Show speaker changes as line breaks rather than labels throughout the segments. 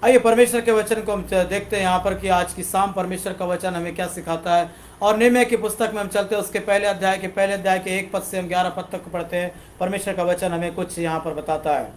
आइए परमेश्वर के वचन को हम देखते हैं यहाँ पर कि आज की शाम परमेश्वर का वचन हमें क्या सिखाता है। और नियम की पुस्तक में हम चलते हैं, उसके पहले अध्याय के 1 पद से हम 11 पद तक पढ़ते हैं। परमेश्वर का वचन हमें कुछ यहाँ पर बताता है।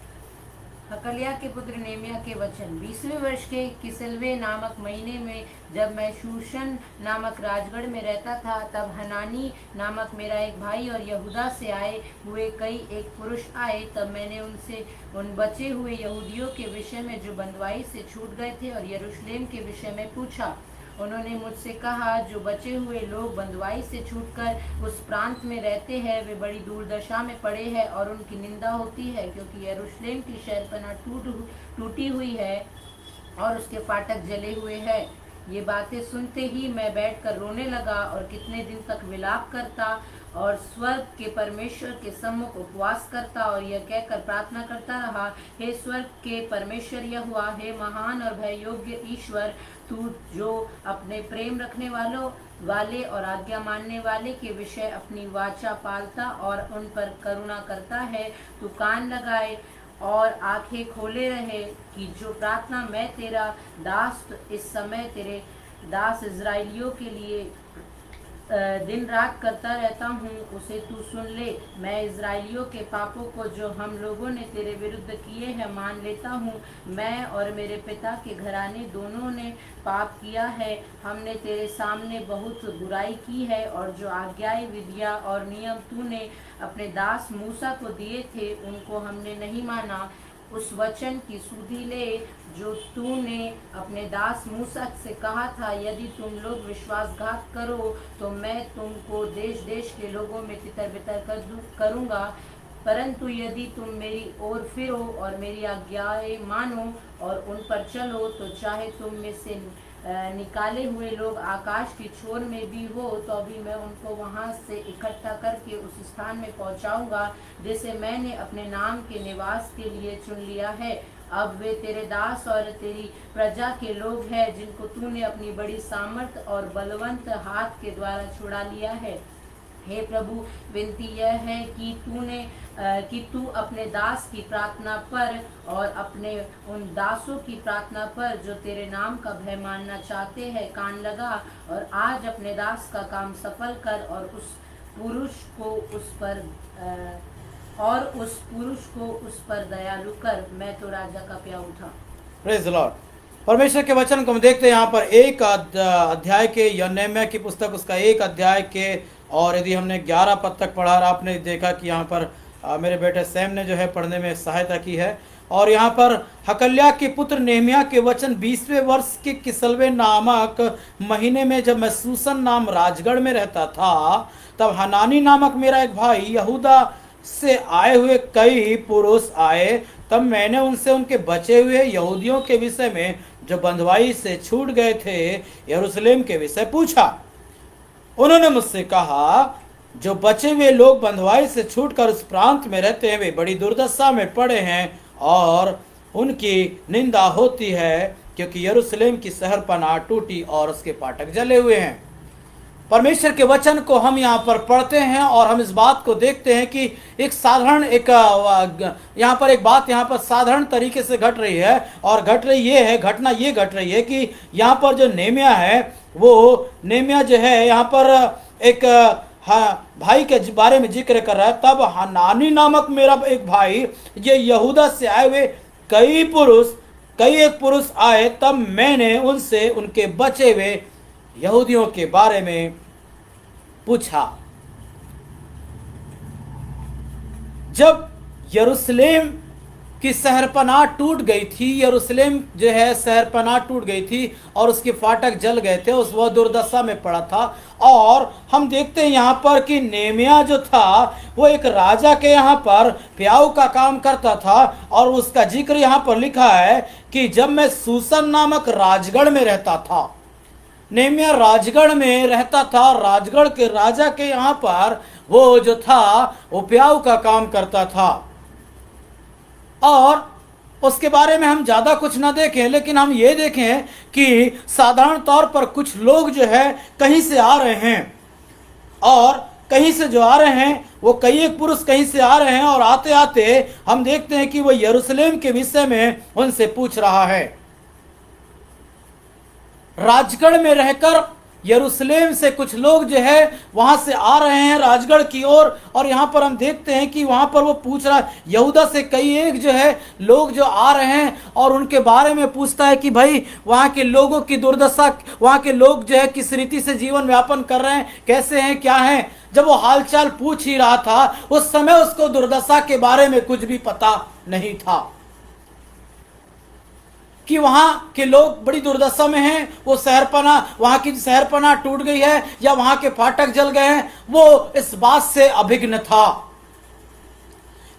हकलिया के पुत्र नेमिया के वचन। 20वें वर्ष के किसलवे नामक महीने में जब मैं शूशन नामक राजगढ़ में रहता था, तब हनानी नामक मेरा एक भाई और यहूदा से आए हुए कई एक पुरुष आए। तब मैंने उनसे उन बचे हुए यहूदियों के विषय में जो बंधुआई से छूट गए थे और यरूशलेम के विषय में पूछा। उन्होंने मुझसे कहा, जो बचे हुए लोग बंधुआई से छूटकर उस प्रांत में रहते हैं, वे बड़ी दुर्दशा में पड़े हैं और उनकी निंदा होती है, क्योंकि यरूशलेम की शहरपनाह टूटी हुई है और उसके फाटक जले हुए हैं। ये बातें सुनते ही मैं बैठकर रोने लगा और कितने दिन तक विलाप करता और स्वर्ग के परमेश्वर के सम्मुख उपवास करता और यह कहकर प्रार्थना करता रहा, हे स्वर्ग के परमेश्वर यहोवा, हे महान और भय योग्य ईश्वर, तू जो अपने प्रेम रखने वाले और आज्ञा मानने वाले के विषय अपनी वाचा पालता और उन पर करुणा करता है, तू कान लगाए और आंखें खोले रहे कि जो प्रार्थना मैं तेरा दास इस समय तेरे दास इज़राइलियों के लिए दिन रात करता रहता हूँ, उसे तू सुन ले। मैं इज़राइलियों के पापों को जो हम लोगों ने तेरे विरुद्ध किए हैं मान लेता हूँ। मैं और मेरे पिता के घराने दोनों ने पाप किया है। हमने तेरे सामने बहुत बुराई की है और जो आज्ञाएं, विधियाँ और नियम तूने अपने दास मूसा को दिए थे, उनको हमने नहीं माना। उस वचन की सुधि ले जो तूने अपने दास मूसा से कहा था, यदि तुम लोग विश्वासघात करो तो मैं तुमको देश देश के लोगों में तितर बितर करूँगा। परंतु यदि तुम मेरी ओर फिरो और मेरी आज्ञाएं मानो और उन पर चलो, तो चाहे तुम में से निकाले हुए लोग आकाश की छोर में भी हो, तो अभी मैं उनको वहां से इकट्ठा करके उस स्थान में पहुंचाऊंगा जिसे मैंने अपने नाम के निवास के लिए चुन लिया है। अब वे तेरे दास और तेरी प्रजा के लोग हैं, जिनको तूने अपनी बड़ी सामर्थ और बलवंत हाथ के द्वारा छुड़ा लिया है। हे प्रभु, विनती यह है कि तू अपने दास की प्रार्थना पर और अपने उन दासों की प्रार्थना पर जो तेरे नाम का भय मानना चाहते हैं कान लगा, और आज अपने दास का काम सफल कर और उस पुरुष को उस पर दयालु कर। मैं तो राजा का प्याऊ था।
Praise the Lord. परमेश्वर के वचन को हम देखते हैं यहाँ पर एक अध्याय के यन्नेम्या की पुस्तक, उसका एक अध्याय के, और यदि हमने 11 पद तक पढ़ा, आपने देखा कि यहाँ पर मेरे बेटे सैम ने जो है पढ़ने में सहायता की है। और यहाँ पर हकल्या के पुत्र नेहमिया के वचन। 20वें वर्ष के किसलवे नामक महीने में जब मैं सूसन नाम राजगढ़ में रहता था, तब हनानी नामक मेरा एक भाई यहूदा से आए हुए कई पुरुष आए। तब मैंने उनसे उनके बचे हुए यहूदियों के विषय में जो बंधुआई से छूट गए थे यरूशलेम के विषय पूछा। उन्होंने मुझसे कहा, जो बचे हुए लोग बंधुआई से छूटकर उस प्रांत में रहते हैं, वे बड़ी दुर्दशा में पड़े हैं और उनकी निंदा होती है, क्योंकि यरूशलेम की शहरपनाह टूटी और उसके फाटक जले हुए हैं। परमेश्वर के वचन को हम यहाँ पर पढ़ते हैं और हम इस बात को देखते हैं कि एक साधारण यहाँ पर एक बात यहाँ पर साधारण तरीके से घट रही है। और घटना ये घट रही है कि यहाँ पर जो नेमिया है, वो नेमिया जो है यहाँ पर एक भाई के बारे में जिक्र कर रहा है। तब हनानी नामक मेरा एक भाई, ये यहूदा से आए हुए कई एक पुरुष आए। तब मैंने उनसे उनके बचे हुए यहूदियों के बारे में पूछा। जब यरूशलेम की शहरपनाह टूट गई थी, यरूशलेम जो है शहरपनाह टूट गई थी और उसके फाटक जल गए थे, उस वह दुर्दशा में पड़ा था। और हम देखते हैं यहाँ पर कि नेमिया जो था वो एक राजा के यहाँ पर प्याऊ का काम करता था। और उसका जिक्र यहाँ पर लिखा है कि जब मैं सूसन नामक राजगढ़ में रहता था, नेमिया राजगढ़ में रहता था, राजगढ़ के राजा के यहाँ पर वो जो था वो प्याऊ का काम करता था। और उसके बारे में हम ज़्यादा कुछ ना देखें, लेकिन हम ये देखें कि साधारण तौर पर कुछ लोग जो है कहीं से आ रहे हैं, और कहीं से जो आ रहे हैं वो कई एक पुरुष कहीं से आ रहे हैं, और आते आते हम देखते हैं कि वो यरूशलेम के विषय में उनसे पूछ रहा है। राजगढ़ में रहकर यरूशलेम से कुछ लोग जो है वहां से आ रहे हैं राजगढ़ की ओर। और यहाँ पर हम देखते हैं कि वहां पर वो पूछ रहा है, यहूदा से कई एक जो है लोग जो आ रहे हैं और उनके बारे में पूछता है कि भाई वहाँ के लोगों की दुर्दशा, वहाँ के लोग जो है किस रीति से जीवन यापन कर रहे हैं, कैसे हैं, क्या हैं। जब वो हालचाल पूछ ही रहा था उस समय उसको दुर्दशा के बारे में कुछ भी पता नहीं था कि वहां के लोग बड़ी दुर्दशा में हैं, वो शहरपना, वहां की शहरपना टूट गई है या वहां के फाटक जल गए हैं, वो इस बात से अभिज्ञ था।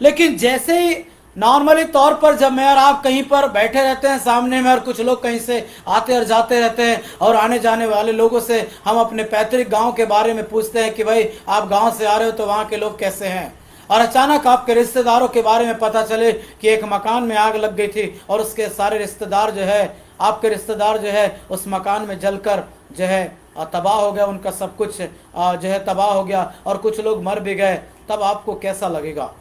लेकिन जैसे ही नॉर्मली तौर पर जब मैं और आप कहीं पर बैठे रहते हैं सामने में और कुछ लोग कहीं से आते और जाते रहते हैं और आने जाने वाले लोगों से हम अपने पैतृक गांव के बारे में पूछते हैं कि भाई आप गांव से आ रहे हो तो वहां के लोग कैसे हैं, और अचानक आपके रिश्तेदारों के बारे में पता चले कि एक मकान में आग लग गई थी और उसके सारे रिश्तेदार जो है, आपके रिश्तेदार जो है उस मकान में जलकर जो है तबाह हो गया, उनका सब कुछ जो है तबाह हो गया और कुछ लोग मर भी गए, तब आपको कैसा लगेगा।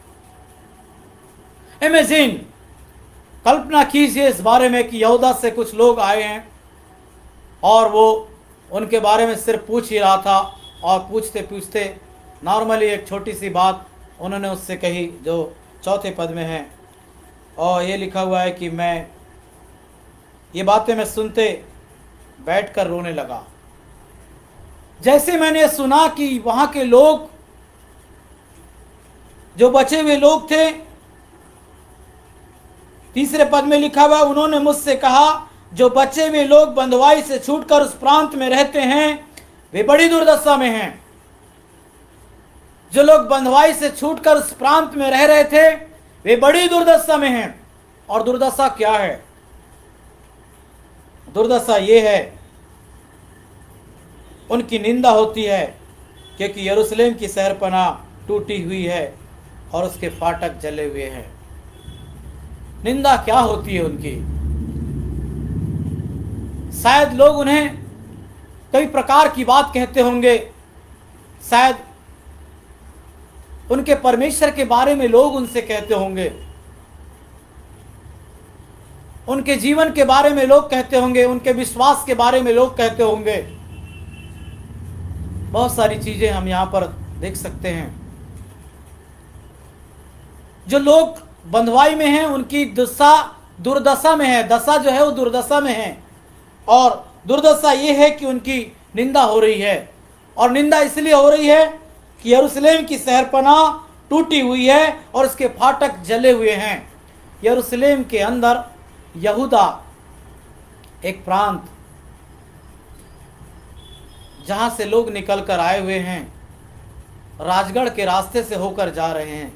इमेजिन, कल्पना कीजिए इस बारे में कि यहूदा से कुछ लोग आए हैं और वो उनके बारे में सिर्फ पूछ ही रहा था और पूछते पूछते नॉर्मली एक छोटी सी बात उन्होंने उससे कही जो चौथे पद में है, और ये लिखा हुआ है कि ये बातें मैं सुनते बैठकर रोने लगा। जैसे मैंने सुना कि वहाँ के लोग, जो बचे हुए लोग थे, तीसरे पद में लिखा हुआ, उन्होंने मुझसे कहा जो बचे हुए लोग बंधुआई से छूटकर उस प्रांत में रहते हैं वे बड़ी दुर्दशा में हैं। जो लोग बंधुआई से छूटकर उस प्रांत में रह रहे थे वे बड़ी दुर्दशा में हैं। और दुर्दशा क्या है? दुर्दशा ये है, उनकी निंदा होती है क्योंकि यरूशलेम की शहरपनाह टूटी हुई है और उसके फाटक जले हुए हैं। निंदा क्या होती है उनकी? शायद लोग उन्हें कई प्रकार की बात कहते होंगे, शायद उनके परमेश्वर के बारे में लोग उनसे कहते होंगे, उनके जीवन के बारे में लोग कहते होंगे, उनके विश्वास के बारे में लोग कहते होंगे। बहुत सारी चीजें हम यहां पर देख सकते हैं। जो लोग बंधुआई में हैं उनकी दुर्दशा में है, दशा जो है वो दुर्दशा में है, और दुर्दशा ये है कि उनकी निंदा हो रही है। और निंदा इसलिए हो रही है कि यरूशलेम की शहरपनाह टूटी हुई है और उसके फाटक जले हुए हैं। यरूशलेम के अंदर यहूदा एक प्रांत जहां से लोग निकल कर आए हुए हैं, राजगढ़ के रास्ते से होकर जा रहे हैं,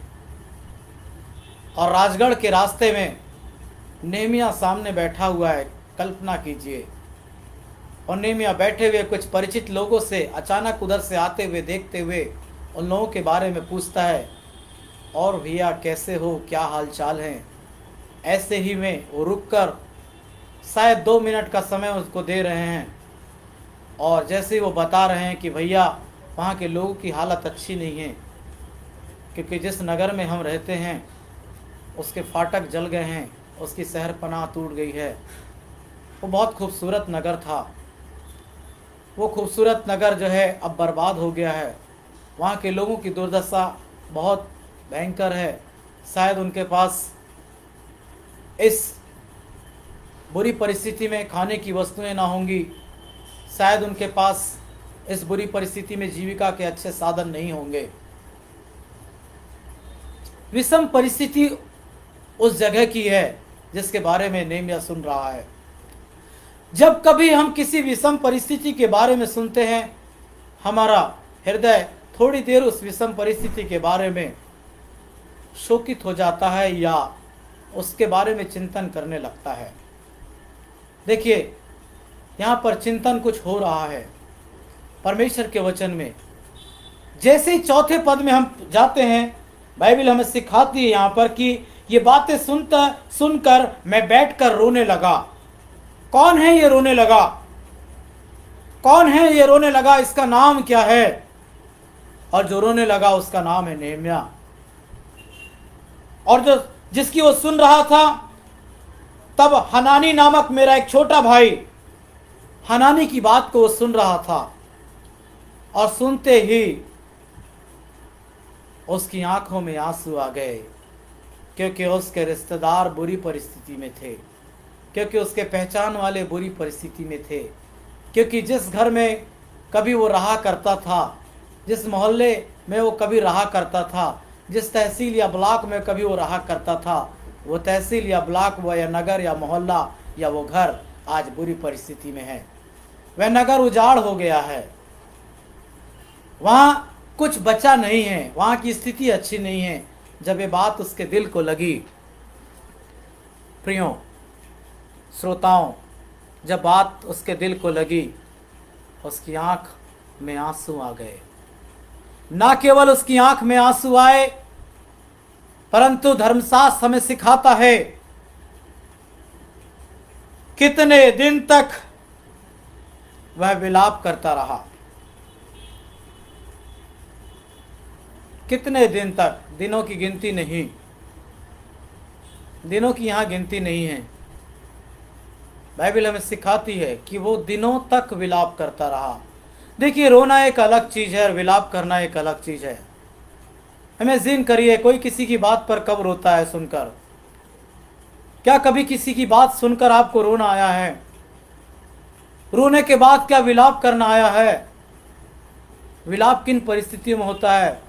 और राजगढ़ के रास्ते में नेहमिया सामने बैठा हुआ है। कल्पना कीजिए, और नेहमिया बैठे हुए कुछ परिचित लोगों से अचानक उधर से आते हुए देखते हुए उन लोगों के बारे में पूछता है, और भैया कैसे हो, क्या हाल चाल है। ऐसे ही में वो रुककर शायद 2 मिनट का समय उसको दे रहे हैं, और जैसे ही वो बता रहे हैं कि भैया वहाँ के लोगों की हालत अच्छी नहीं है, क्योंकि जिस नगर में हम रहते हैं उसके फाटक जल गए हैं, उसकी शहरपनाह टूट गई है। वो बहुत खूबसूरत नगर था, वो खूबसूरत नगर जो है अब बर्बाद हो गया है। वहाँ के लोगों की दुर्दशा बहुत भयंकर है। शायद उनके पास इस बुरी परिस्थिति में खाने की वस्तुएं ना होंगी, शायद उनके पास इस बुरी परिस्थिति में जीविका के अच्छे साधन नहीं होंगे। विषम परिस्थिति उस जगह की है जिसके बारे में नेहमिया सुन रहा है। जब कभी हम किसी विषम परिस्थिति के बारे में सुनते हैं, हमारा हृदय थोड़ी देर उस विषम परिस्थिति के बारे में शोकित हो जाता है या उसके बारे में चिंतन करने लगता है। देखिए, यहाँ पर चिंतन कुछ हो रहा है परमेश्वर के वचन में। जैसे ही चौथे पद में हम जाते हैं, बाइबल हमें सिखाती है यहाँ पर कि ये बातें सुनकर मैं बैठकर रोने लगा। कौन है ये रोने लगा? कौन है ये रोने लगा? इसका नाम क्या है? और जो रोने लगा उसका नाम है नेहमिया। और जो जिसकी वो सुन रहा था, तब हनानी नामक मेरा एक छोटा भाई हनानी की बात को वो सुन रहा था और सुनते ही उसकी आंखों में आंसू आ गए, क्योंकि उसके रिश्तेदार बुरी परिस्थिति में थे, क्योंकि उसके पहचान वाले बुरी परिस्थिति में थे, क्योंकि जिस घर में कभी वो रहा करता था, जिस मोहल्ले में वो कभी रहा करता था, जिस तहसील या ब्लॉक में कभी वो रहा करता था, वो तहसील या ब्लॉक व या नगर या मोहल्ला या वो घर आज बुरी परिस्थिति में है। वह नगर उजाड़ हो गया है, वहाँ कुछ बचा नहीं है, वहाँ की स्थिति अच्छी नहीं है। जब ये बात उसके दिल को लगी, प्रियों श्रोताओं, जब बात उसके दिल को लगी, उसकी आंख में आंसू आ गए। ना केवल उसकी आंख में आंसू आए, परंतु धर्मशास्त्र हमें सिखाता है कितने दिन तक वह विलाप करता रहा। कितने दिन तक, दिनों की गिनती नहीं, दिनों की यहाँ गिनती नहीं है। बाइबल हमें सिखाती है कि वो दिनों तक विलाप करता रहा। देखिए, रोना एक अलग चीज़ है और विलाप करना एक अलग चीज़ है। इमेजिन करिए, कोई किसी की बात पर कब रोता है सुनकर? क्या कभी किसी की बात सुनकर आपको रोना आया है? रोने के बाद क्या विलाप करना आया है? विलाप किन परिस्थितियों में होता है?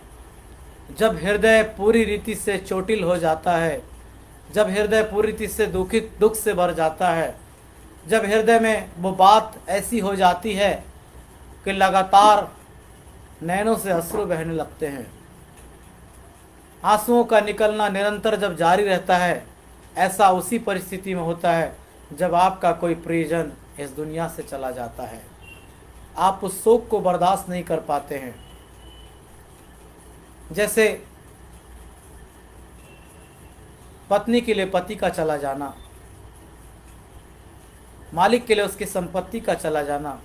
जब हृदय पूरी रीति से चोटिल हो जाता है, जब हृदय पूरी रीति से दुख से भर जाता है, जब हृदय में वो बात ऐसी हो जाती है कि लगातार नैनों से अश्रु बहने लगते हैं, आंसुओं का निकलना निरंतर जब जारी रहता है, ऐसा उसी परिस्थिति में होता है जब आपका कोई प्रियजन इस दुनिया से चला जाता है। आप उस शोक को बर्दाश्त नहीं कर पाते हैं। जैसे पत्नी के लिए पति का चला जाना, मालिक के लिए उसकी संपत्ति का चला जाना,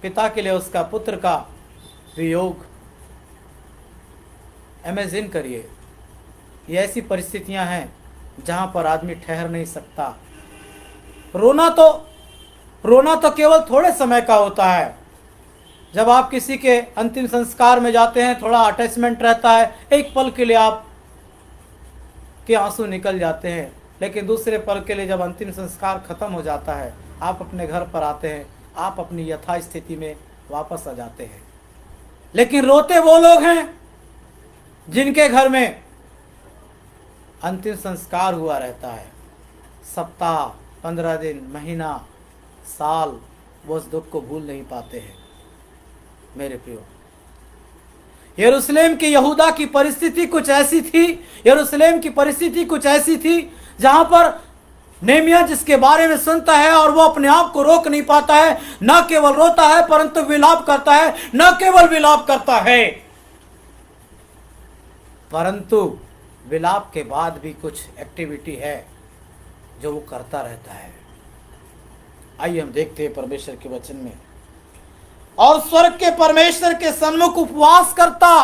पिता के लिए उसका पुत्र का वियोग। इमेजिन करिए, ये ऐसी परिस्थितियां हैं जहां पर आदमी ठहर नहीं सकता। रोना तो केवल थोड़े समय का होता है। जब आप किसी के अंतिम संस्कार में जाते हैं, थोड़ा अटैचमेंट रहता है, एक पल के लिए आप के आंसू निकल जाते हैं, लेकिन दूसरे पल के लिए जब अंतिम संस्कार खत्म हो जाता है, आप अपने घर पर आते हैं, आप अपनी यथा स्थिति में वापस आ जाते हैं। लेकिन रोते वो लोग हैं जिनके घर में अंतिम संस्कार हुआ रहता है। सप्ताह, 15 दिन, महीना, साल, वो उस दुख को भूल नहीं पाते हैं। मेरे प्रियो, यरूशलेम की यहूदा की परिस्थिति कुछ ऐसी थी, यरूशलेम की परिस्थिति कुछ ऐसी थी जहां पर नेहमिया जिसके बारे में सुनता है और वो अपने आप को रोक नहीं पाता है, न केवल रोता है परंतु विलाप करता है, न केवल विलाप करता है परंतु विलाप के बाद भी कुछ एक्टिविटी है जो वो करता रहता है। आइए हम देखते हैं परमेश्वर के वचन में। और स्वर्ग के परमेश्वर के सन्मुख उपवास करता।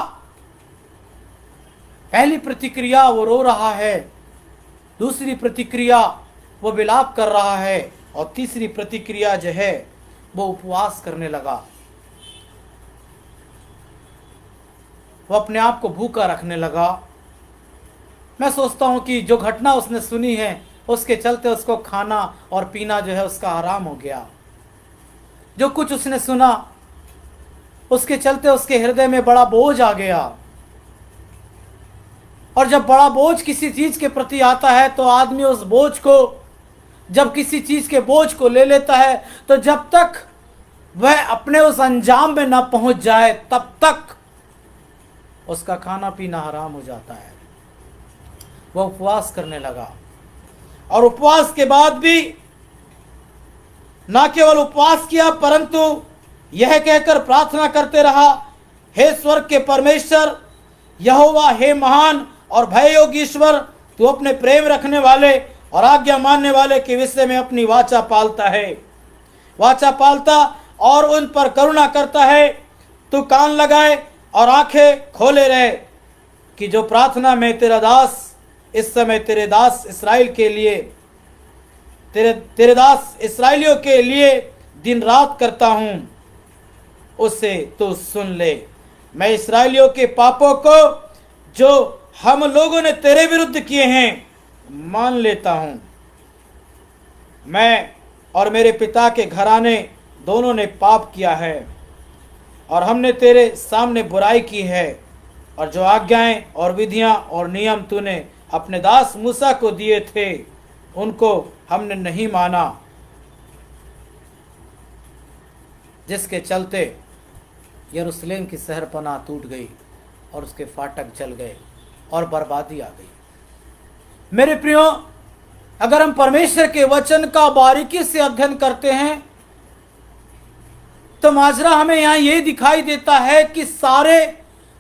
पहली प्रतिक्रिया वो रो रहा है, दूसरी प्रतिक्रिया वो विलाप कर रहा है, और तीसरी प्रतिक्रिया जो है वो उपवास करने लगा। वो अपने आप को भूखा रखने लगा। मैं सोचता हूं कि जो घटना उसने सुनी है उसके चलते उसको खाना और पीना जो है उसका आराम हो गया। जो कुछ उसने सुना उसके चलते उसके हृदय में बड़ा बोझ आ गया। और जब बड़ा बोझ किसी चीज के प्रति आता है तो आदमी उस बोझ को, जब किसी चीज के बोझ को ले लेता है तो जब तक वह अपने उस अंजाम में ना पहुंच जाए तब तक उसका खाना पीना हराम हो जाता है। वह उपवास करने लगा, और उपवास के बाद भी ना केवल उपवास किया परंतु यह कहकर प्रार्थना करते रहा, हे स्वर्ग के परमेश्वर यहोवा, हे महान और भययोग्य ईश्वर, तू अपने प्रेम रखने वाले और आज्ञा मानने वाले के विषय में अपनी वाचा पालता है, वाचा पालता और उन पर करुणा करता है। तू कान लगाए और आंखें खोले रहे कि जो प्रार्थना में तेरा दास इस समय तेरे दास इसराइल के लिए, तेरे दास इसराइलियों के लिए दिन रात करता हूं, उसे तो सुन ले। मैं इस्राएलियों के पापों को जो हम लोगों ने तेरे विरुद्ध किए हैं मान लेता हूं। मैं और मेरे पिता के घराने दोनों ने पाप किया है और हमने तेरे सामने बुराई की है, और जो आज्ञाएं और विधियां और नियम तूने अपने दास मूसा को दिए थे उनको हमने नहीं माना, जिसके चलते यरूशलेम की शहरपनाह टूट गई और उसके फाटक जल गए और बर्बादी आ गई। मेरे प्रियो, अगर हम परमेश्वर के वचन का बारीकी से अध्ययन करते हैं तो माजरा हमें यहां यह दिखाई देता है कि सारे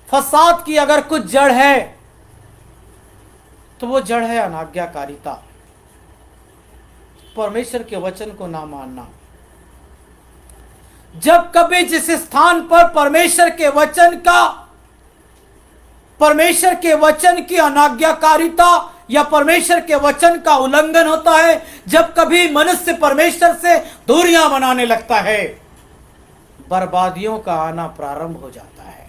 फसाद की अगर कुछ जड़ है तो वो जड़ है अनाज्ञाकारिता, परमेश्वर के वचन को ना मानना। जब कभी जिस स्थान पर परमेश्वर के वचन की अनाज्ञाकारिता या परमेश्वर के वचन का उल्लंघन होता है, जब कभी मनुष्य परमेश्वर से दूरियां बनाने लगता है, बर्बादियों का आना प्रारंभ हो जाता है।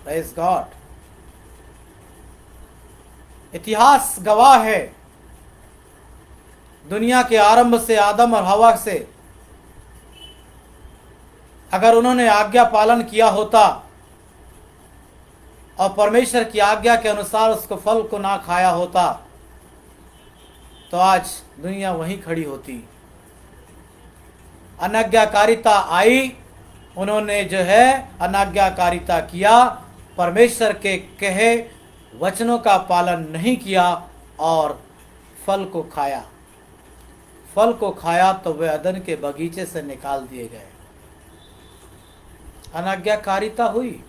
Praise God. इतिहास गवाह है, दुनिया के आरंभ से आदम और हवा से अगर उन्होंने आज्ञा पालन किया होता और परमेश्वर की आज्ञा के अनुसार उसको फल को ना खाया होता तो आज दुनिया वहीं खड़ी होती। अनाज्ञाकारिता आई, उन्होंने जो है अनाज्ञाकारिता किया, परमेश्वर के कहे वचनों का पालन नहीं किया और फल को खाया। फल को खाया तो वे अदन के बगीचे से निकाल दिए गए। अनाज्ञाकारिता हुई,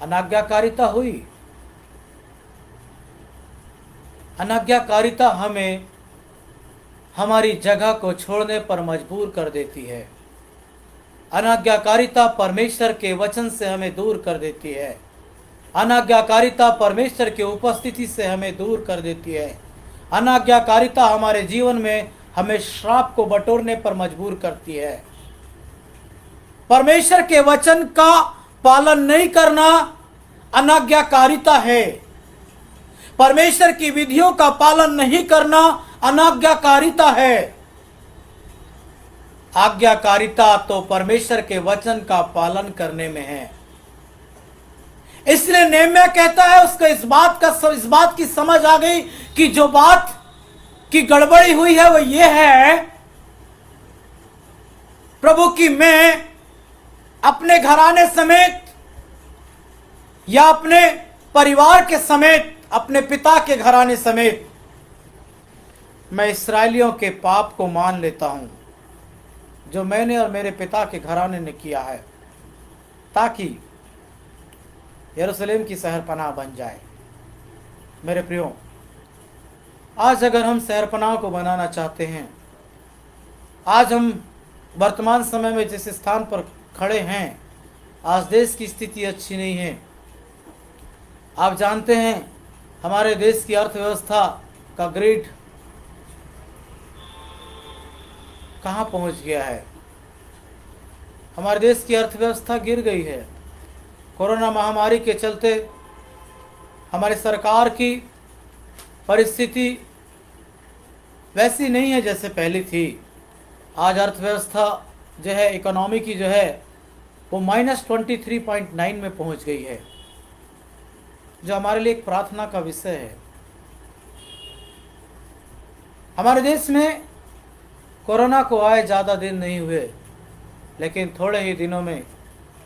अनाज्ञाकारिता हुई। अनाज्ञाकारिता हमें हमारी जगह को छोड़ने पर मजबूर कर देती है। अनाज्ञाकारिता परमेश्वर के वचन से हमें दूर कर देती है। अनाज्ञाकारिता परमेश्वर की उपस्थिति से हमें दूर कर देती है। अनाज्ञाकारिता हमारे जीवन में हमें श्राप को बटोरने पर मजबूर करती है। परमेश्वर के वचन का पालन नहीं करना अनाज्ञाकारिता है। परमेश्वर की विधियों का पालन नहीं करना अनाज्ञाकारिता है। आज्ञाकारिता तो परमेश्वर के वचन का पालन करने में है। इसलिए नेहम्याह कहता है, उसको इस बात की समझ आ गई कि जो बात की गड़बड़ी हुई है वो ये है प्रभु कि मैं अपने घराने समेत या अपने परिवार के समेत, अपने पिता के घराने समेत मैं इस्राएलियों के पाप को मान लेता हूं जो मैंने और मेरे पिता के घराने ने किया है, ताकि यरूशलेम की शहरपनाह बन जाए। मेरे प्रियो, आज अगर हम शहरपनाह को बनाना चाहते हैं, आज हम वर्तमान समय में जिस स्थान पर खड़े हैं, आज देश की स्थिति अच्छी नहीं है। आप जानते हैं हमारे देश की अर्थव्यवस्था का ग्रिड कहाँ पहुँच गया है। हमारे देश की अर्थव्यवस्था गिर गई है। कोरोना महामारी के चलते हमारी सरकार की परिस्थिति वैसी नहीं है जैसे पहले थी। आज अर्थव्यवस्था जो है, इकोनॉमी की जो है वो -23.9 में पहुंच गई है, जो हमारे लिए एक प्रार्थना का विषय है। हमारे देश में कोरोना को आए ज़्यादा दिन नहीं हुए, लेकिन थोड़े ही दिनों में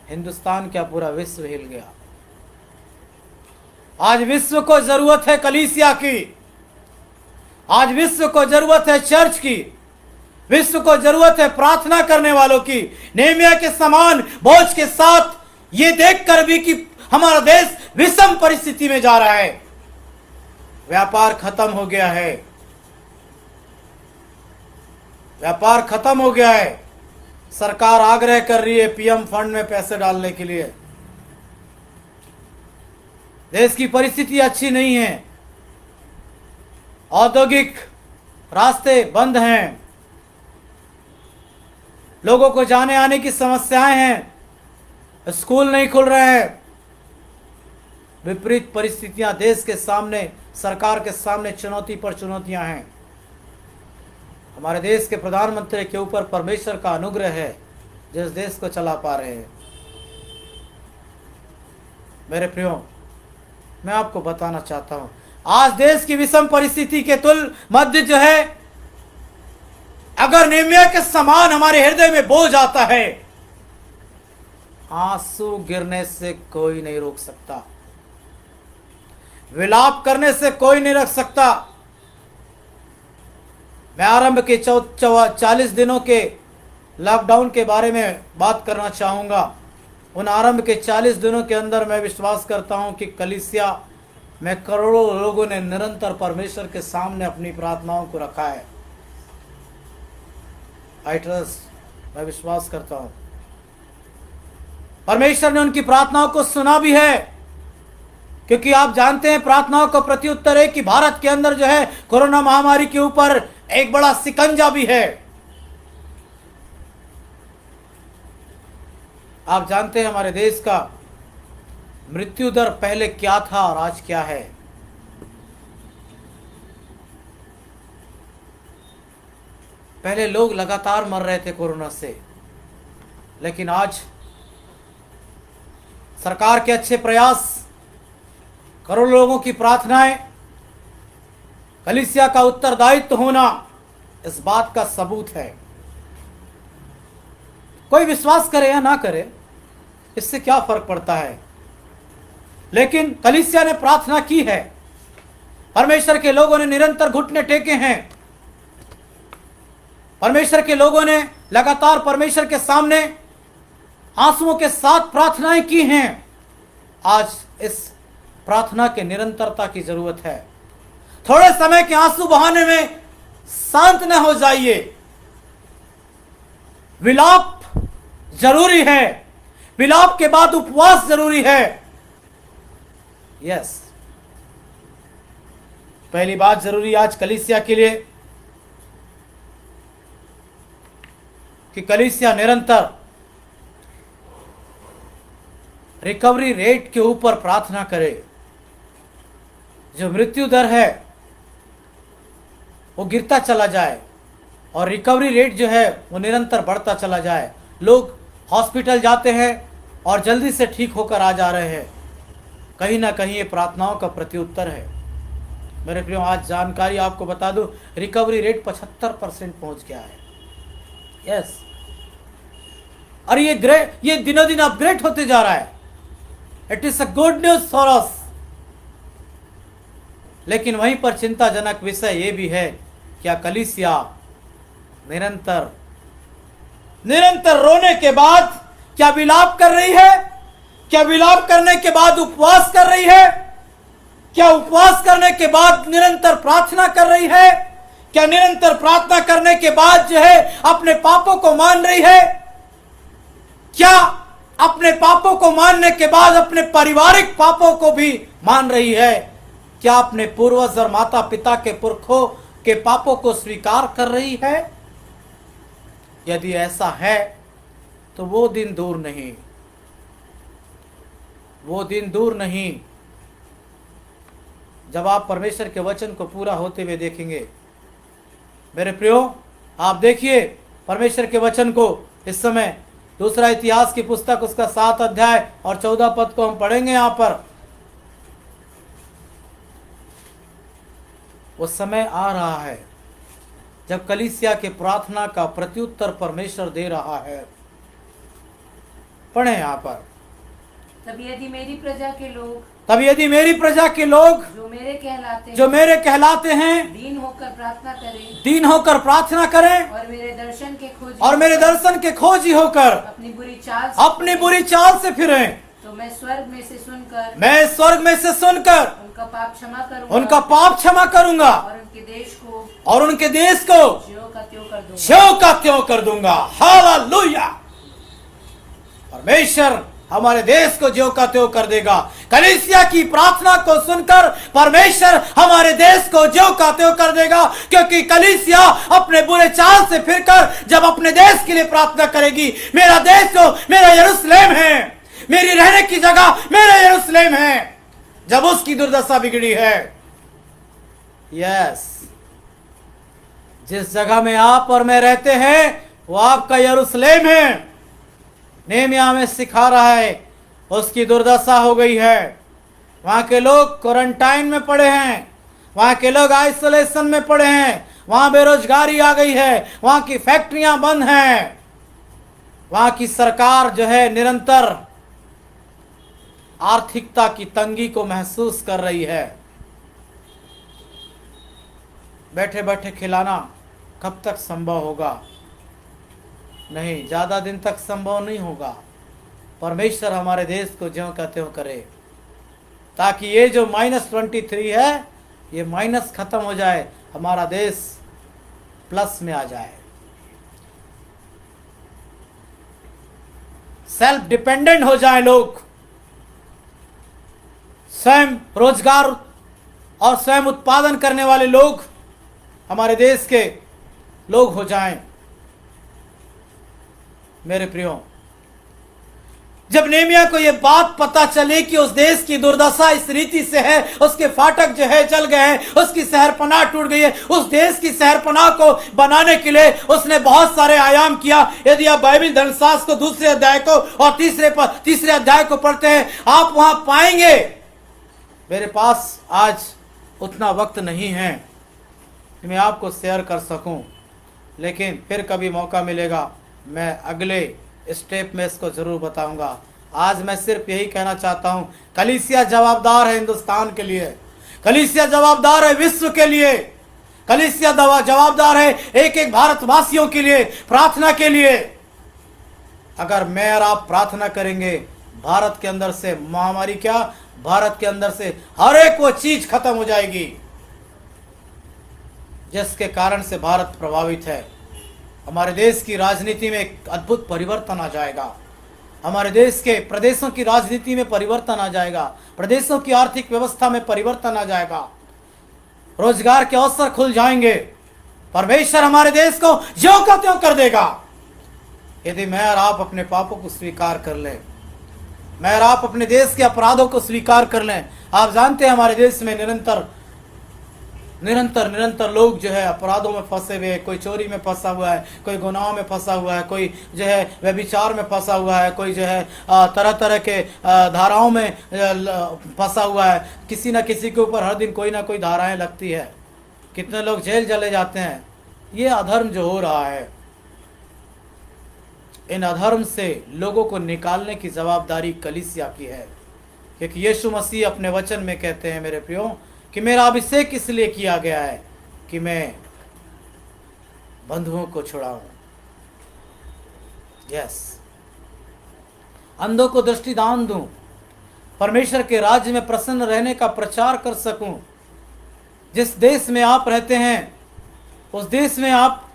हिंदुस्तान क्या पूरा विश्व हिल गया। आज विश्व को जरूरत है कलीसिया की, आज विश्व को जरूरत है चर्च की, विश्व को जरूरत है प्रार्थना करने वालों की। नेहम्याह के समान बोझ के साथ ये देखकर भी कि हमारा देश विषम परिस्थिति में जा रहा है, व्यापार खत्म हो गया है, व्यापार खत्म हो गया है। सरकार आग्रह कर रही है पीएम फंड में पैसे डालने के लिए। देश की परिस्थिति अच्छी नहीं है। औद्योगिक रास्ते बंद हैं, लोगों को जाने आने की समस्याएं हैं, स्कूल नहीं खुल रहे हैं। विपरीत परिस्थितियां देश के सामने, सरकार के सामने चुनौती पर चुनौतियां हैं। हमारे देश के प्रधानमंत्री के ऊपर परमेश्वर का अनुग्रह है, जिस देश को चला पा रहे हैं। मेरे प्रियो, मैं आपको बताना चाहता हूं, आज देश की विषम परिस्थिति के तुल मध्य जो है, अगर नेमिया के समान हमारे हृदय में बोझ आता है, आंसू गिरने से कोई नहीं रोक सकता, विलाप करने से कोई नहीं रख सकता। मैं आरंभ के 40 दिनों के लॉकडाउन के बारे में बात करना चाहूंगा। उन आरंभ के 40 दिनों के अंदर मैं विश्वास करता हूं कि कलीसिया में करोड़ों लोगों ने निरंतर परमेश्वर के सामने अपनी प्रार्थनाओं को रखा है। आई ट्रस्ट, मैं विश्वास करता हूं परमेश्वर ने उनकी प्रार्थनाओं को सुना भी है, क्योंकि आप जानते हैं प्रार्थनाओं का प्रत्युत्तर है कि भारत के अंदर जो है कोरोना महामारी के ऊपर एक बड़ा सिकंजा भी है। आप जानते हैं हमारे देश का मृत्यु दर पहले क्या था और आज क्या है। पहले लोग लगातार मर रहे थे कोरोना से, लेकिन आज सरकार के अच्छे प्रयास, करोड़ों लोगों की प्रार्थनाएं, कलीसिया का उत्तरदायित्व होना इस बात का सबूत है। कोई विश्वास करे या ना करे, इससे क्या फर्क पड़ता है, लेकिन कलीसिया ने प्रार्थना की है। परमेश्वर के लोगों ने निरंतर घुटने टेके हैं। परमेश्वर के लोगों ने लगातार परमेश्वर के सामने आंसुओं के साथ प्रार्थनाएं की हैं। आज इस प्रार्थना के निरंतरता की जरूरत है। थोड़े समय के आंसू बहाने में शांत न हो जाइए। विलाप जरूरी है, विलाप के बाद उपवास जरूरी है। यस, पहली बात जरूरी आज कलीसिया के लिए कि कलीसिया निरंतर रिकवरी रेट के ऊपर प्रार्थना करे। जो मृत्यु दर है वो गिरता चला जाए और रिकवरी रेट जो है वो निरंतर बढ़ता चला जाए। लोग हॉस्पिटल जाते हैं और जल्दी से ठीक होकर आ जा रहे हैं। कहीं ना कहीं ये प्रार्थनाओं का प्रत्युत्तर है। मेरे प्रियो, आज जानकारी आपको बता दूं, रिकवरी रेट 75% पहुंच गया है। यस, और ये दिनों दिन अपग्रेड होते जा रहा है। It is a good news for us. लेकिन वहीं पर चिंताजनक विषय ये भी है, क्या कलीसिया निरंतर रोने के बाद क्या विलाप कर रही है? क्या विलाप करने के बाद उपवास कर रही है? क्या उपवास करने के बाद निरंतर प्रार्थना कर रही है? क्या निरंतर प्रार्थना करने के बाद जो है अपने पापों को मान रही है? क्या अपने पापों को मानने के बाद अपने पारिवारिक पापों को भी मान रही है? क्या अपने पूर्वज और माता पिता के पुरखों के पापों को स्वीकार कर रही है? यदि ऐसा है तो वो दिन दूर नहीं, वो दिन दूर नहीं जब आप परमेश्वर के वचन को पूरा होते हुए देखेंगे। मेरे प्रियो, आप देखिए परमेश्वर के वचन को। इस समय दूसरा इतिहास की पुस्तक उसका 7 अध्याय और 14 पद को हम पढ़ेंगे। यहां पर वो समय आ रहा है जब कलीसिया के प्रार्थना का प्रत्युत्तर परमेश्वर दे रहा है। पढ़े यहां पर,
तब यदि मेरी प्रजा के लोग जो मेरे कहलाते हैं
दीन होकर प्रार्थना करें
और
मेरे दर्शन के खोजी होकर अपनी बुरी चाल से फिरें,
तो मैं स्वर्ग में से सुनकर
उनका पाप क्षमा करूंगा और उनके देश को ज्यों का त्यों कर दूंगा। हालेलुया। परमेश्वर हमारे देश को ज्यों का त्यों कर देगा। कलीसिया की प्रार्थना को सुनकर परमेश्वर हमारे देश को ज्यों का त्यों कर देगा, क्योंकि कलीसिया अपने बुरे चाल से फिरकर जब अपने देश के लिए प्रार्थना करेगी, मेरा देश जो मेरा यरूशलेम है, मेरी रहने की जगह मेरा यरूशलेम है, जब उसकी दुर्दशा बिगड़ी है, यस, जिस जगह में आप और मैं रहते हैं वो आपका यरूशलेम है। नेहमिया में सिखा रहा है, उसकी दुर्दशा हो गई है। वहां के लोग क्वारंटाइन में पड़े हैं, वहां के लोग आइसोलेशन में पड़े हैं, वहां बेरोजगारी आ गई है, वहां की फैक्ट्रियां बंद हैं, वहां की सरकार जो है निरंतर आर्थिकता की तंगी को महसूस कर रही है। बैठे बैठे खिलाना कब तक संभव होगा? नहीं, ज्यादा दिन तक संभव नहीं होगा। परमेश्वर हमारे देश को ज्यों का त्यों करे, ताकि ये जो -23 है ये माइनस खत्म हो जाए, हमारा देश प्लस में आ जाए, सेल्फ डिपेंडेंट हो जाए लोग, स्वयं रोजगार और स्वयं उत्पादन करने वाले लोग हमारे देश के लोग हो जाएं। मेरे प्रियो, जब नेहमिया को यह बात पता चले कि उस देश की दुर्दशा इस रीति से है, उसके फाटक जो है जल गए हैं, उसकी शहरपनाह टूट गई है, उस देश की शहरपनाह को बनाने के लिए उसने बहुत सारे आयाम किया। यदि आप बाइबल धर्मशास्त्र को 2 अध्याय को और तीसरे अध्याय को पढ़ते हैं, आप वहां पाएंगे। मेरे पास आज उतना वक्त नहीं है कि मैं आपको शेयर कर सकूं, लेकिन फिर कभी मौका मिलेगा मैं अगले स्टेप में इसको जरूर बताऊंगा। आज मैं सिर्फ यही कहना चाहता हूं, कलीसिया जवाबदार है हिंदुस्तान के लिए, कलीसिया जवाबदार है विश्व के लिए, कलीसिया जवाबदार है एक एक भारतवासियों के लिए, प्रार्थना के लिए। अगर मैं और आप प्रार्थना करेंगे, भारत के अंदर से महामारी क्या, भारत के अंदर से हर एक वो चीज खत्म हो जाएगी जिसके कारण से भारत प्रभावित है। हमारे देश की राजनीति में एक अद्भुत परिवर्तन आ जाएगा, हमारे देश के प्रदेशों की राजनीति में परिवर्तन आ जाएगा, प्रदेशों की आर्थिक व्यवस्था में परिवर्तन आ जाएगा, रोजगार के अवसर खुल जाएंगे। परमेश्वर हमारे देश को ज्यों का त्यों कर देगा यदि मैं और आप अपने पापों को स्वीकार कर लें, मैं और आप अपने देश के अपराधों को स्वीकार कर लें। आप जानते हैं हमारे देश में निरंतर लोग जो है अपराधों में फंसे हुए हैं। कोई चोरी में फंसा हुआ है, कोई गुनाहों में फंसा हुआ है, कोई जो है व्यभिचार में फंसा हुआ है, कोई जो है तरह तरह के धाराओं में फंसा हुआ है। किसी न किसी के ऊपर हर दिन कोई ना कोई धाराएं लगती है, कितने लोग जेल चले जाते हैं। ये अधर्म जो हो रहा है, इन अधर्म से लोगों को निकालने की जवाबदारी कलीसिया की है, क्योंकि यीशु मसीह अपने वचन में कहते हैं मेरे प्रियो कि मेरा अभिषेक इसलिए किया गया है कि मैं बंधुओं को छुड़ाऊं, यस, अंधों को दृष्टिदान दूं, परमेश्वर के राज्य में प्रसन्न रहने का प्रचार कर सकूं। जिस देश में आप रहते हैं उस देश में आप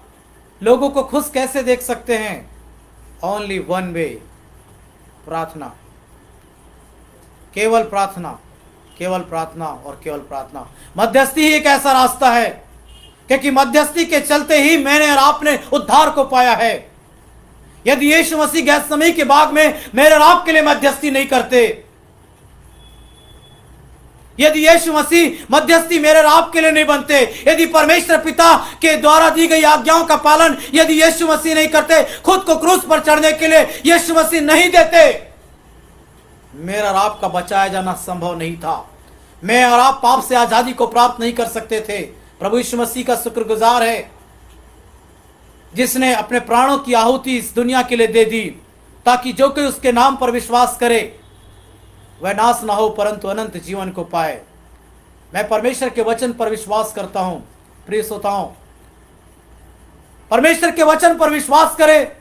लोगों को खुश कैसे देख सकते हैं? ओनली वन वे, प्रार्थना, केवल प्रार्थना, केवल प्रार्थना और केवल प्रार्थना। मध्यस्थी ही एक ऐसा रास्ता है, क्योंकि मध्यस्थी के चलते ही मैंने और आपने उद्धार को पाया है। यदि यीशु मसीह गेत्सेमनी के बाग में मेरे और आपके लिए मध्यस्थी नहीं करते, यदि यीशु मसीह मध्यस्थी मेरे और आपके लिए नहीं बनते, यदि परमेश्वर पिता के द्वारा दी गई आज्ञाओं का पालन यदि यीशु मसीह नहीं करते, खुद को क्रूस पर चढ़ने के लिए यीशु मसीह नहीं देते, मेरा और आपका बचाया जाना संभव नहीं था। मैं और आप पाप से आजादी को प्राप्त नहीं कर सकते थे। प्रभु यीशु मसीह का शुक्रगुजार है जिसने अपने प्राणों की आहुति इस दुनिया के लिए दे दी, ताकि जो कोई उसके नाम पर विश्वास करे वह नाश ना हो परंतु अनंत जीवन को पाए। मैं परमेश्वर के वचन पर विश्वास करता हूं। प्रिय श्रोताओं, परमेश्वर के वचन पर विश्वास करे,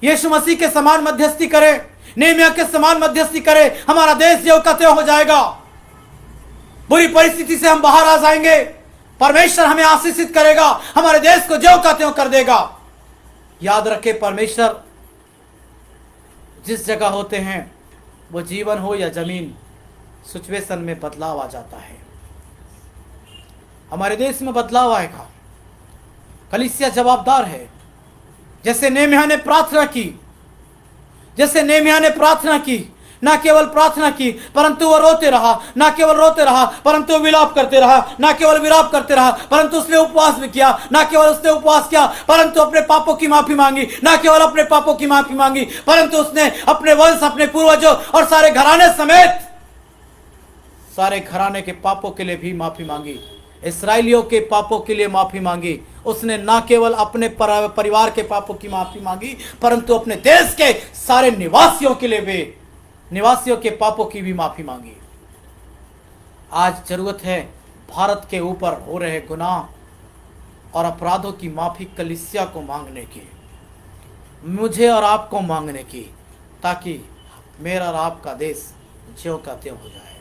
यीशु मसीह के समान मध्यस्थी करे, नेहमिया के समान मध्यस्थी करे, हमारा देश ज्यों का त्यों हो जाएगा। बुरी परिस्थिति से हम बाहर आ जाएंगे, परमेश्वर हमें आशीषित करेगा, हमारे देश को ज्यों का त्यों कर देगा। याद रखें, परमेश्वर जिस जगह होते हैं वो जीवन हो या ज़मीन, सिचुएशन में बदलाव आ जाता है। हमारे देश में बदलाव आएगा। कलीसिया जवाबदार है। जैसे नेहम्याह ने प्रार्थना की, जैसे नेहम्याह ने प्रार्थना की, ना केवल प्रार्थना की परंतु वो रोते रहा, ना केवल रोते रहा परंतु विलाप करते रहा, ना केवल विलाप करते रहा परंतु उसने उपवास भी किया, ना केवल उसने उपवास किया परंतु अपने पापों की माफी मांगी, ना केवल अपने पापों की माफी मांगी परंतु उसने अपने वंश, अपने पूर्वजों और सारे घराने समेत सारे घराने के पापों के लिए भी माफी मांगी। इस्राएलियों के पापों के लिए माफी मांगी। उसने ना केवल अपने परिवार के पापों की माफी मांगी परंतु अपने देश के सारे निवासियों के लिए भी, निवासियों के पापों की भी माफी मांगी। आज जरूरत है भारत के ऊपर हो रहे गुनाह और अपराधों की माफी कलीसिया को मांगने की, मुझे और आपको मांगने की, ताकि मेरा और आपका देश ज्यों का त्यों हो जाए।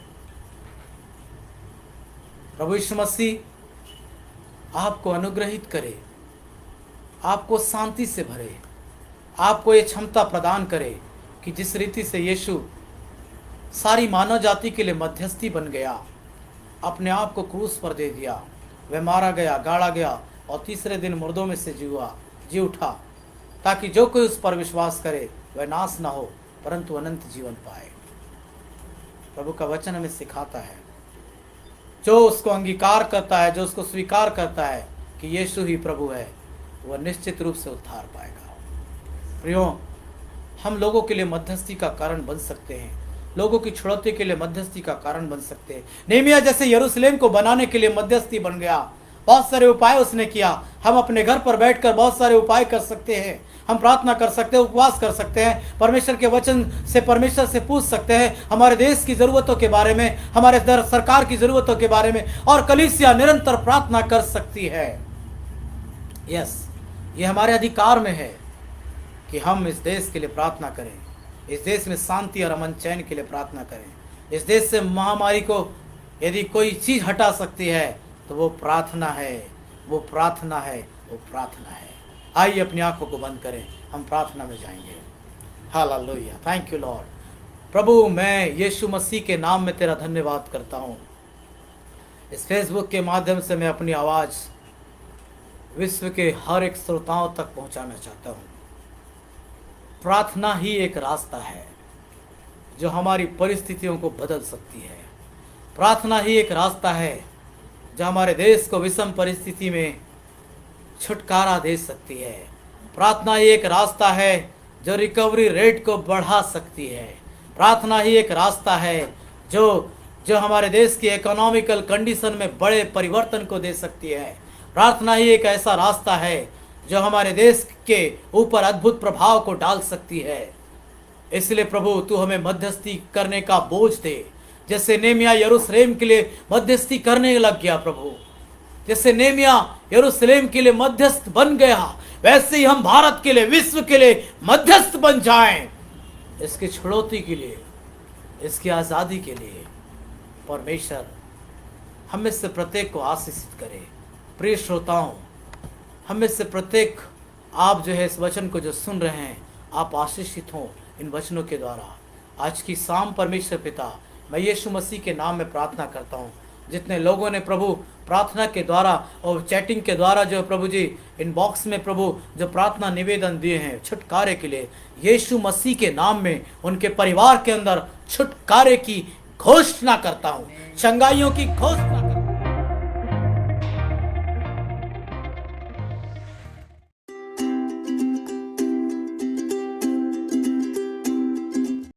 प्रभु यीशु मसीह आपको अनुग्रहित करे, आपको शांति से भरे, आपको ये क्षमता प्रदान करे कि जिस रीति से यीशु सारी मानव जाति के लिए मध्यस्थी बन गया, अपने आप को क्रूस पर दे दिया, वह मारा गया, गाड़ा गया और तीसरे दिन मुर्दों में से जी उठा, ताकि जो कोई उस पर विश्वास करे वह नाश ना हो परंतु अनंत जीवन पाए। प्रभु का वचन हमें सिखाता है, जो उसको अंगीकार करता है, जो उसको स्वीकार करता है कि यीशु ही प्रभु है, वह निश्चित रूप से उद्धार पाएगा। प्रियो, हम लोगों के लिए मध्यस्थी का कारण बन सकते हैं, लोगों की छुड़ौती के लिए मध्यस्थी का कारण बन सकते हैं। नेहम्याह जैसे यरूशलेम को बनाने के लिए मध्यस्थी बन गया, बहुत सारे उपाय उसने किया। हम अपने घर पर बैठकर बहुत सारे उपाय कर सकते हैं, हम प्रार्थना कर सकते हैं, उपवास कर सकते हैं, परमेश्वर के वचन से परमेश्वर से पूछ सकते हैं हमारे देश की ज़रूरतों के बारे में, हमारे सरकार की ज़रूरतों के बारे में, और कलीसिया निरंतर प्रार्थना कर सकती है। यस, ये हमारे अधिकार में है कि हम इस देश के लिए प्रार्थना करें, इस देश में शांति और अमन चैन के लिए प्रार्थना करें। इस देश से महामारी को यदि कोई चीज़ हटा सकती है तो वो प्रार्थना है, वो प्रार्थना है, वो प्रार्थना है। आइए अपनी आंखों को बंद करें, हम प्रार्थना में जाएंगे। Hallelujah, thank you Lord. प्रभु, मैं यीशु मसीह के नाम में तेरा धन्यवाद करता हूँ। इस फेसबुक के माध्यम से मैं अपनी आवाज़ विश्व के हर एक श्रोताओं तक पहुँचाना चाहता हूँ। प्रार्थना ही एक रास्ता है जो हमारी परिस्थितियों को बदल सकती है। प्रार्थना ही एक रास्ता है जो हमारे देश को विषम परिस्थिति में छुटकारा दे सकती है। प्रार्थना ही एक रास्ता है जो रिकवरी रेट को बढ़ा सकती है। प्रार्थना ही एक रास्ता है जो हमारे देश की इकोनॉमिकल कंडीशन में बड़े परिवर्तन को दे सकती है। प्रार्थना ही एक ऐसा रास्ता है जो हमारे देश के ऊपर अद्भुत प्रभाव को डाल सकती है। इसलिए प्रभु, तू हमें मध्यस्थी करने का बोझ दे। जैसे नेहम्याह यरूशलेम के लिए मध्यस्थी करने लग गया प्रभु, जैसे नेहम्याह यरूशलेम के लिए मध्यस्थ बन गया, वैसे ही हम भारत के लिए, विश्व के लिए मध्यस्थ बन जाएं। इसकी छुड़ौती के लिए, इसकी आज़ादी के लिए परमेश्वर हम में से प्रत्येक को आशीषित करे। प्रिय श्रोताओं, हम में से प्रत्येक, आप जो है इस वचन को जो सुन रहे हैं, आप आशीषित हों इन वचनों के द्वारा। आज की शाम परमेश्वर पिता, मैं यीशु मसीह के नाम में प्रार्थना करता हूँ। जितने लोगों ने प्रभु प्रार्थना के द्वारा और चैटिंग के द्वारा जो प्रभु जी इनबॉक्स में प्रभु जो प्रार्थना निवेदन दिए हैं छुटकारे के लिए, यीशु मसीह के नाम में उनके परिवार के अंदर छुटकारे की घोषणा करता हूँ, चंगाइयों की घोषणा